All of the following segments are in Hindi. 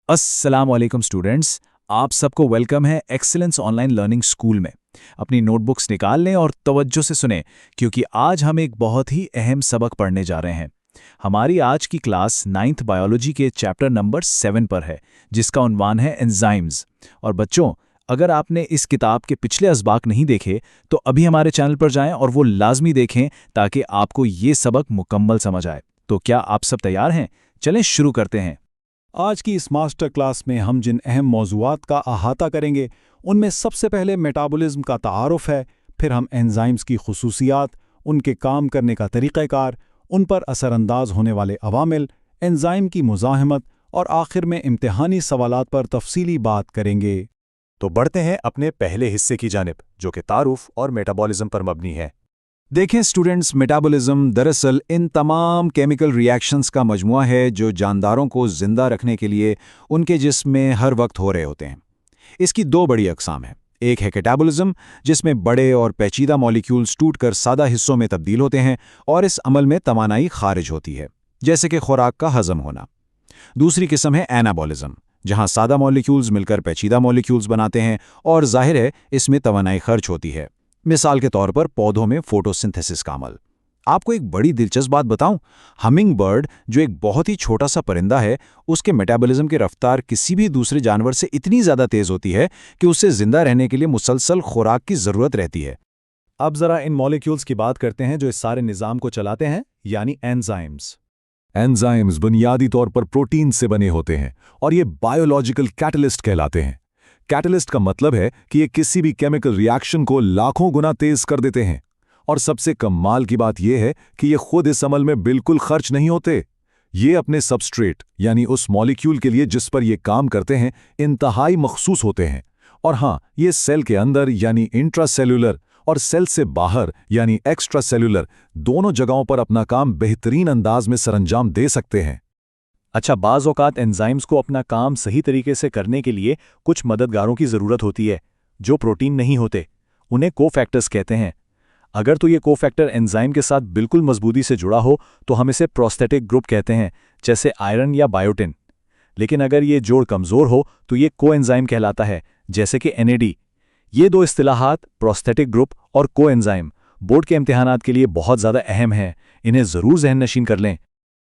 अस्सलाम वालेकुम स्टूडेंट्स। आप सबको वेलकम है एक्सीलेंस ऑनलाइन लर्निंग स्कूल में। अपनी नोटबुक्स निकाल लें और तवज्जो से सुनें, क्योंकि आज हम एक बहुत ही अहम सबक पढ़ने जा रहे हैं। हमारी आज की क्लास 9th बायोलॉजी के चैप्टर नंबर 7 पर है, जिसका उन्वान है एंजाइम्स। और बच्चों, अगर आपने इस किताब के पिछले असबाक नहीं देखे तो अभी हमारे चैनल पर जाएं और वो लाजमी देखें, ताकि आपको ये सबक मुकम्मल समझ आए। तो क्या आप सब तैयार हैं? चलें शुरू करते हैं। आज की इस मास्टर क्लास में हम जिन अहम मौज़ूआत का अहाता करेंगे, उनमें सबसे पहले मेटाबॉलिज्म का तारुफ है, फिर हम एंजाइम्स की खुसूसियात, उनके काम करने का तरीक़ाकार, उन पर असरअंदाज होने वाले अवामिल, एंजाइम की मुज़ाहमत और आखिर में इम्तिहानी सवालात पर तफसीली बात करेंगे। तो बढ़ते हैं अपने पहले हिस्से की जानिब, जो कि तारुफ और मेटाबॉलिज्म पर मबनी है। देखें स्टूडेंट्स, मेटाबॉलिज्म दरअसल इन तमाम केमिकल रिएक्शंस का मजमुआ है जो जानदारों को जिंदा रखने के लिए उनके जिस्म में हर वक्त हो रहे होते हैं। इसकी दो बड़ी अक़साम हैं। एक है कैटाबॉलिज्म, जिसमें बड़े और पेचीदा मॉलिक्यूल्स टूटकर सादा हिस्सों में तब्दील होते हैं और इस अमल में तवानाई खारिज होती है, जैसे कि खुराक का हजम होना। दूसरी किस्म है एनाबॉलिज्म, जहां सादा मॉलिक्यूल्स मिलकर पेचीदा मॉलिक्यूल्स बनाते हैं और जाहिर है इसमें तवानाई खर्च होती है। मिसाल के तौर पर पौधों में फोटोसिंथेसिस का अमल। आपको एक बड़ी दिलचस्प बात बताऊं, हमिंग बर्ड, जो एक बहुत ही छोटा सा परिंदा है, उसके मेटाबॉलिज्म की रफ्तार किसी भी दूसरे जानवर से इतनी ज़्यादा तेज़ होती है कि उसे जिंदा रहने के लिए मुसलसल खुराक की ज़रूरत रहती है। अब ज़रा इन मॉलिक्यूल्स की बात करते हैं जो इस सारे निज़ाम को चलाते हैं, यानी एंजाइम्स। एंजाइम्स बुनियादी तौर पर प्रोटीन से बने होते हैं और ये बायोलॉजिकल कैटलिस्ट कहलाते हैं। कैटलिस्ट का मतलब है कि ये किसी भी केमिकल रिएक्शन को लाखों गुना तेज कर देते हैं। और सबसे कमाल की बात यह है कि ये खुद इस अमल में बिल्कुल खर्च नहीं होते। ये अपने सबस्ट्रेट यानी उस मॉलिक्यूल के लिए जिस पर ये काम करते हैं इंतहाई मखसूस होते हैं। और हाँ, ये सेल के अंदर यानी इंट्रासेल्यूलर और सेल से बाहर यानी एक्स्ट्रासेल्यूलर दोनों जगहों पर अपना काम बेहतरीन अंदाज में सरंजाम दे सकते हैं। अच्छा, बाज़ औक़ात एंजाइम्स को अपना काम सही तरीके से करने के लिए कुछ मददगारों की ज़रूरत होती है, जो प्रोटीन नहीं होते। उन्हें कोफैक्टर्स कहते हैं। अगर तो ये कोफैक्टर एंजाइम के साथ बिल्कुल मजबूती से जुड़ा हो तो हम इसे प्रोस्थेटिक ग्रुप कहते हैं, जैसे आयरन या बायोटिन। लेकिन अगर ये जोड़ कमज़ोर हो तो ये कोएंजाइम कहलाता है, जैसे कि NAD। ये दो इस्तिलाहात, प्रोस्थेटिक ग्रुप और कोएंजाइम, बोर्ड के इम्तिहानात के लिए बहुत ज़्यादा अहम हैं। इन्हें ज़रूर ज़हन नशीन कर लें।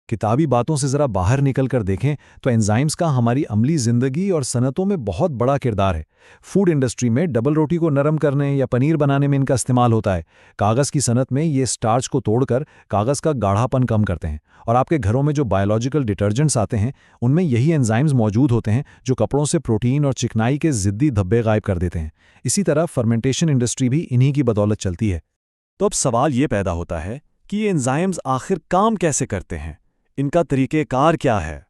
किताबी बातों से ज़रा बाहर निकल कर देखें तो एंजाइम्स का हमारी अमली ज़िंदगी और सनतों में बहुत बड़ा किरदार है। फूड इंडस्ट्री में डबल रोटी को नरम करने या पनीर बनाने में इनका इस्तेमाल होता है। कागज़ की सनत में ये स्टार्च को तोड़कर कागज़ का गाढ़ापन कम करते हैं। और आपके घरों में जो बायोलॉजिकल डिटर्जेंट्स आते हैं, उनमें यही एंजाइम्स मौजूद होते हैं जो कपड़ों से प्रोटीन और चिकनाई के ज़िद्दी धब्बे गायब कर देते हैं। इसी तरह फर्मेंटेशन इंडस्ट्री भी इन्हीं की बदौलत चलती है। तो अब सवाल ये पैदा होता है कि ये एंजाइम्स आखिर काम कैसे करते हैं, इनका तरीक़ेकार क्या है।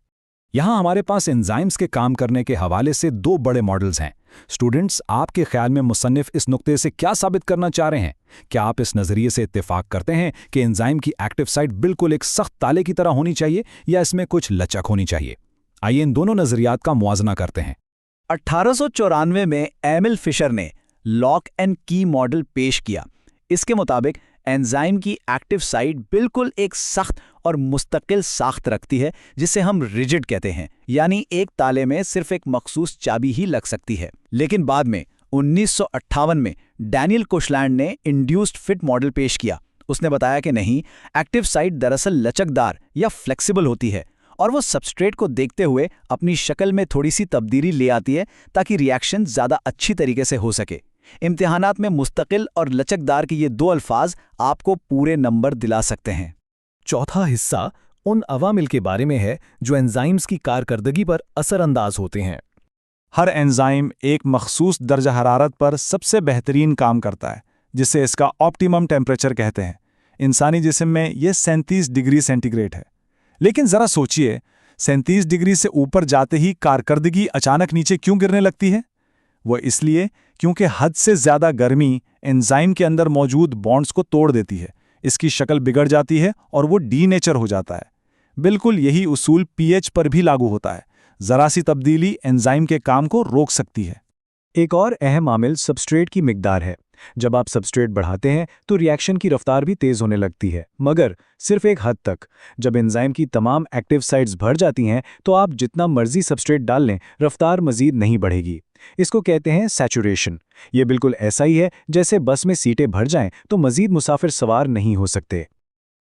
यहाँ हमारे पास एंजाइम्स के काम करने के हवाले से दो बड़े मॉडल्स हैं। स्टूडेंट्स, आपके ख्याल में मुसन्निफ इस नुक्ते से क्या साबित करना चाह रहे हैं? क्या आप इस नज़रिए से इत्तेफाक करते हैं कि एंजाइम की एक्टिव साइट बिल्कुल एक सख्त ताले की तरह होनी चाहिए या इसमें कुछ लचक होनी चाहिए? आइए इन दोनों नज़रियात का मुआजना करते हैं। 1894 में एमिल फिशर ने लॉक एंड की मॉडल पेश किया। इसके मुताबिक एंजाइम की एक्टिव साइट बिल्कुल एक सख्त और मुस्तकिल साख्त रखती है, जिसे हम रिजिड कहते हैं, यानी एक ताले में सिर्फ एक मखसूस चाबी ही लग सकती है। लेकिन बाद में 1958 में डैनियल कुशलैंड ने इंड्यूस्ड फिट मॉडल पेश किया। उसने बताया कि नहीं, एक्टिव साइट दरअसल लचकदार या फ्लेक्सिबल होती है और वो सबस्ट्रेट को देखते हुए अपनी शक्ल में थोड़ी सी तब्दीली ले आती है, ताकि रिएक्शन ज़्यादा अच्छी तरीके से हो सके। इम्तिहानात में मुस्तकिल और लचकदार के ये दो अल्फाज आपको पूरे नंबर दिला सकते हैं। चौथा हिस्सा उन अवामिल के बारे में है जो एंजाइम्स की कारकर्दगी पर असरअंदाज होते हैं। हर एंजाइम एक मखसूस दर्जा हरारत पर सबसे बेहतरीन काम करता है, जिसे इसका ऑप्टिमम टेम्परेचर कहते हैं। इंसानी जिस्म में यह 37 डिग्री सेंटीग्रेड है। लेकिन ज़रा सोचिए, 37 डिग्री से ऊपर जाते ही कारकर्दगी अचानक नीचे क्यों गिरने लगती है? वो इसलिए क्योंकि हद से ज़्यादा गर्मी एंजाइम के अंदर मौजूद बॉन्ड्स को तोड़ देती है। इसकी शक्ल बिगड़ जाती है और वो डीनेचर हो जाता है। बिल्कुल यही उसूल pH पर भी लागू होता है। ज़रा सी तब्दीली एंजाइम के काम को रोक सकती है। एक और अहम आमिल सबस्ट्रेट की मिकदार है। जब आप सबस्ट्रेट बढ़ाते हैं तो रिएक्शन की रफ्तार भी तेज होने लगती है, मगर सिर्फ एक हद तक। जब एंजाइम की तमाम एक्टिव साइट्स भर जाती हैं तो आप जितना मर्जी सबस्ट्रेट डाल लें, रफ्तार मजीद नहीं बढ़ेगी। इसको कहते हैं सैचुरेशन। ये बिल्कुल ऐसा ही है जैसे बस में सीटें भर जाएं तो मजीद मुसाफिर सवार नहीं हो सकते।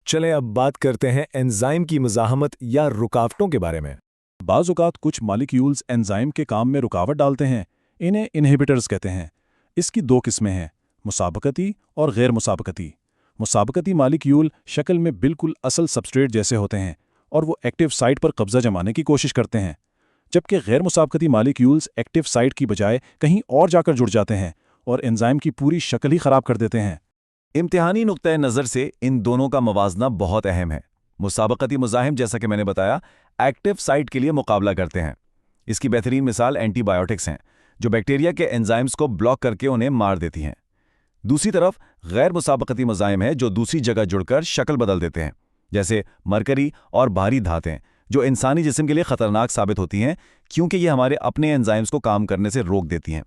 चलें अब बात करते हैं एंजाइम की मुज़ाहमत या रुकावटों के बारे में। बाज़ औक़ात कुछ मॉलिक्यूल्स एंजाइम के काम में रुकावट डालते हैं। इन्हें इनहिबिटर्स कहते हैं। इसकी दो किस्में हैं, मुसाबकती और गैर मुसाबकती। मुसाबकती मॉलिक्यूल शक्ल में बिल्कुल असल सबस्ट्रेट जैसे होते हैं और वो एक्टिव साइट पर कब्जा जमाने की कोशिश करते हैं, जबकि गैर मुसाबकती मॉलिक्यूल्स एक्टिव साइट की बजाय कहीं और जाकर जुड़ जाते हैं और एंजाइम की पूरी शक्ल ही ख़राब कर देते हैं। इम्तिहानी नुक्ते नज़र से इन दोनों का मवाजना बहुत अहम है। मुसाबकती मुज़ाहिम, जैसा कि मैंने बताया, एक्टिव साइट के लिए मुकाबला करते हैं। इसकी बेहतरीन मिसाल एंटीबायोटिक्स हैं, जो बैक्टीरिया के एंजाइम्स को ब्लॉक करके उन्हें मार देती हैं। दूसरी तरफ गैर मुसाबकती मुज़ाहिम है, जो दूसरी जगह जुड़कर शक्ल बदल देते हैं, जैसे मरकरी और भारी धातें, जो इंसानी जिस्म के लिए खतरनाक साबित होती हैं क्योंकि ये हमारे अपने एंजाइम्स को काम करने से रोक देती हैं।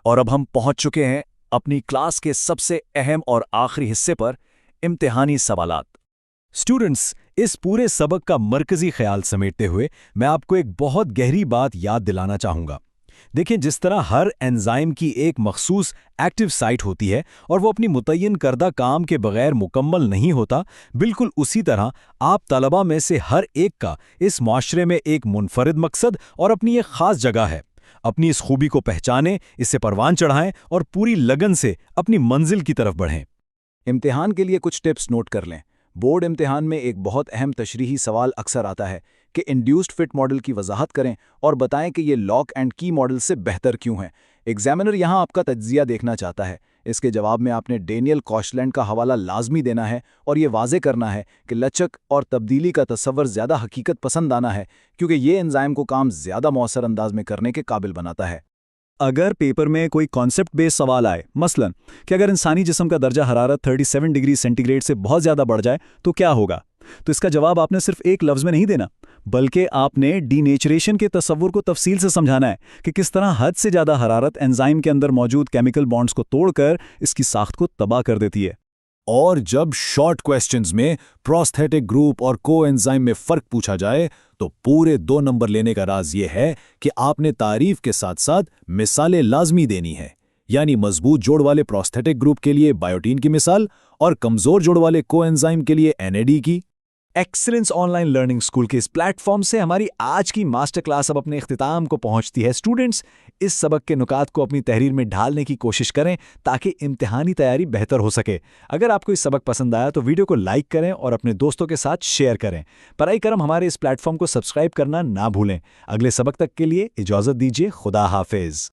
और अब हम पहुंच चुके हैं अपनी क्लास के सबसे अहम और आखिरी हिस्से पर, इम्तिहानी सवालात। स्टूडेंट्स, इस पूरे सबक का मरकजी ख्याल समेटते हुए मैं आपको एक बहुत गहरी बात याद दिलाना चाहूंगा। देखिए, जिस तरह हर एंजाइम की एक मखसूस एक्टिव साइट होती है और वो अपनी मुतय्यन करदा काम के बगैर मुकम्मल नहीं होता, बिल्कुल उसी तरह आप तलबा में से हर एक का इस मुआशरे में एक मुनफरिद मकसद और अपनी एक ख़ास जगह है। अपनी इस खूबी को पहचानें, इससे परवान चढ़ाएं और पूरी लगन से अपनी मंजिल की तरफ बढ़ें। इम्तिहान के लिए कुछ टिप्स नोट कर लें। बोर्ड इम्तिहान में एक बहुत अहम तशरीही सवाल अक्सर आता है कि इंड्यूस्ड फिट मॉडल की वजाहत करें और बताएं कि ये लॉक एंड की मॉडल से बेहतर क्यों है। एग्जामिनर यहाँ आपका तज्जिया देखना चाहता है। इसके जवाब में आपने डेनियल कॉशलैंड का हवाला लाजमी देना है और ये वाजे करना है कि लचक और तब्दीली का तस्वर ज़्यादा हकीकत पसंद आना है, क्योंकि ये एंजाइम को काम ज़्यादा मौसर अंदाज में करने के काबिल बनाता है। अगर पेपर में कोई कॉन्सेप्ट बेस्ड सवाल आए, मसलन कि अगर इंसानी जिस्म का दर्जा हरारत 37 डिग्री सेंटीग्रेड से बहुत ज़्यादा बढ़ जाए तो क्या होगा, तो इसका जवाब आपने सिर्फ एक लफ्ज़ में नहीं देना, बल्कि आपने डीनेचरेशन के तस्वुर को तफसील से समझाना है कि किस तरह हद से ज़्यादा हरारत एंजाइम के अंदर मौजूद केमिकल बॉन्ड्स को तोड़कर इसकी साख्त को तबाह कर देती है। और जब शॉर्ट क्वेश्चंस में प्रोस्थेटिक ग्रुप और कोएंजाइम में फ़र्क पूछा जाए तो पूरे 2 नंबर लेने का राज ये है कि आपने तारीफ के साथ साथ मिसालें लाजमी देनी है, यानी मजबूत जोड़ वाले प्रोस्थेटिक ग्रुप के लिए बायोटीन की मिसाल और कमज़ोर जोड़ वाले कोएंजाइम के लिए NAD की। एक्सीलेंस ऑनलाइन लर्निंग स्कूल के इस प्लेटफॉर्म से हमारी आज की मास्टर क्लास अब अपने इख्तिताम को पहुंचती है। स्टूडेंट्स, इस सबक के नुकात को अपनी तहरीर में ढालने की कोशिश करें ताकि इम्तिहानी तैयारी बेहतर हो सके। अगर आपको इस सबक पसंद आया तो वीडियो को लाइक करें और अपने दोस्तों के साथ शेयर करें। पराई करम हमारे इस प्लेटफॉर्म को सब्सक्राइब करना ना भूलें। अगले सबक तक के लिए इजाज़त दीजिए। खुदा हाफिज।